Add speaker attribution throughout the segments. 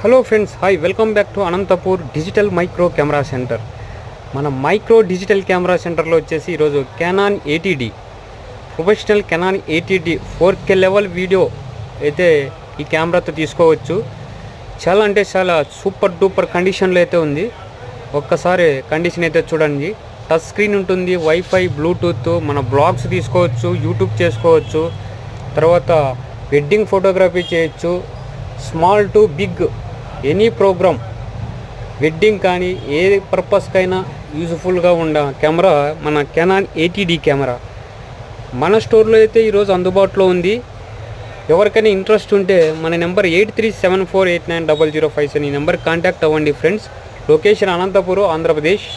Speaker 1: Hello friends, hi, welcome back to Anantapur digital micro camera centre. మన micro digital camera సెంటర్లో వచ్చేసి ఈరోజు Canon 80D professional Canon 80D 4K level video అయితే ఈ కెమెరాతో తీసుకోవచ్చు. చాలా అంటే చాలా సూపర్ డూపర్ కండిషన్లో అయితే ఉంది. ఒక్కసారి కండిషన్ అయితే చూడండి. టచ్ స్క్రీన్ ఉంటుంది, వైఫై, బ్లూటూత్, మన బ్లాగ్స్ తీసుకోవచ్చు, యూట్యూబ్ చేసుకోవచ్చు, తర్వాత వెడ్డింగ్ ఫోటోగ్రఫీ చేయొచ్చు. Small to big any program, wedding కానీ ఏ పర్పస్కైనా యూజ్ఫుల్గా ఉన్న కెమెరా మన కెనాన్ 80D కెమెరా మన స్టోర్లో అయితే ఈరోజు అందుబాటులో ఉంది. ఎవరికైనా ఇంట్రెస్ట్ ఉంటే మన నెంబర్ 8374890057 ఈ నెంబర్ కాంటాక్ట్ అవ్వండి ఫ్రెండ్స్. లొకేషన్ అనంతపూర్, ఆంధ్రప్రదేశ్.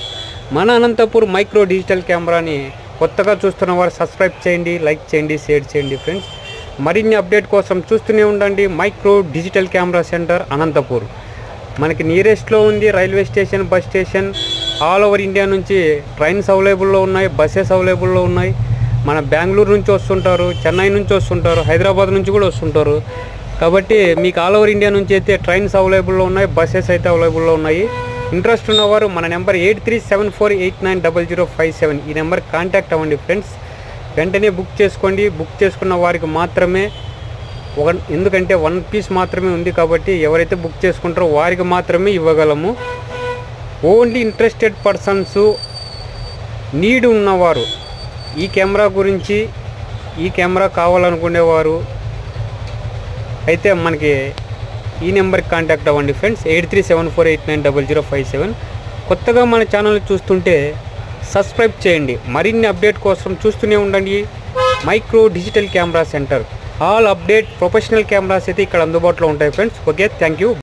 Speaker 1: మన అనంతపూర్ మైక్రో డిజిటల్ కెమెరాని కొత్తగా చూస్తున్న వారు సబ్స్క్రైబ్ చేయండి, లైక్ చేయండి, షేర్ చేయండి ఫ్రెండ్స్. మరిన్ని అప్డేట్ కోసం చూస్తూనే ఉండండి micro digital camera centre Anantapur. మనకి నియరెస్ట్లో ఉంది. Railway station, bus station, all over India నుంచి ట్రైన్స్ అవైలబుల్లో ఉన్నాయి, బస్సెస్ అవైలబుల్లో ఉన్నాయి. మన బెంగళూరు నుంచి వస్తుంటారు, చెన్నై నుంచి వస్తుంటారు, హైదరాబాద్ నుంచి కూడా వస్తుంటారు. కాబట్టి మీకు ఆల్ ఓవర్ ఇండియా నుంచి అయితే ట్రైన్స్ అవైలబుల్లో ఉన్నాయి, బస్సెస్ అయితే అవైలబుల్లో ఉన్నాయి. ఇంట్రెస్ట్ ఉన్నవారు మన నెంబర్ 8374890057 ఈ నెంబర్ కాంటాక్ట్ అవ్వండి ఫ్రెండ్స్. వెంటనే బుక్ చేసుకోండి. బుక్ చేసుకున్న వారికి మాత్రమే ఎందుకంటే 1 పీస్ మాత్రమే ఉంది కాబట్టి ఎవరైతే బుక్ చేసుకుంటారో వారికి మాత్రమే ఇవ్వగలము. ఓన్లీ ఇంట్రెస్టెడ్ పర్సన్స్, నీడ్ ఉన్నవారు, ఈ కెమెరా గురించి, ఈ కెమెరా కావాలనుకునేవారు అయితే మనకి ఈ నెంబర్కి కాంటాక్ట్ అవ్వండి ఫ్రెండ్స్. 8374890057. కొత్తగా మన ఛానల్ చూస్తుంటే సబ్స్క్రైబ్ చేయండి. మరిన్ని అప్డేట్ కోసం చూస్తూనే ఉండండి micro digital camera centre. All update professional cameras అయితే ఇక్కడ అందుబాటులో ఉంటాయి ఫ్రెండ్స్. Okay, thank you.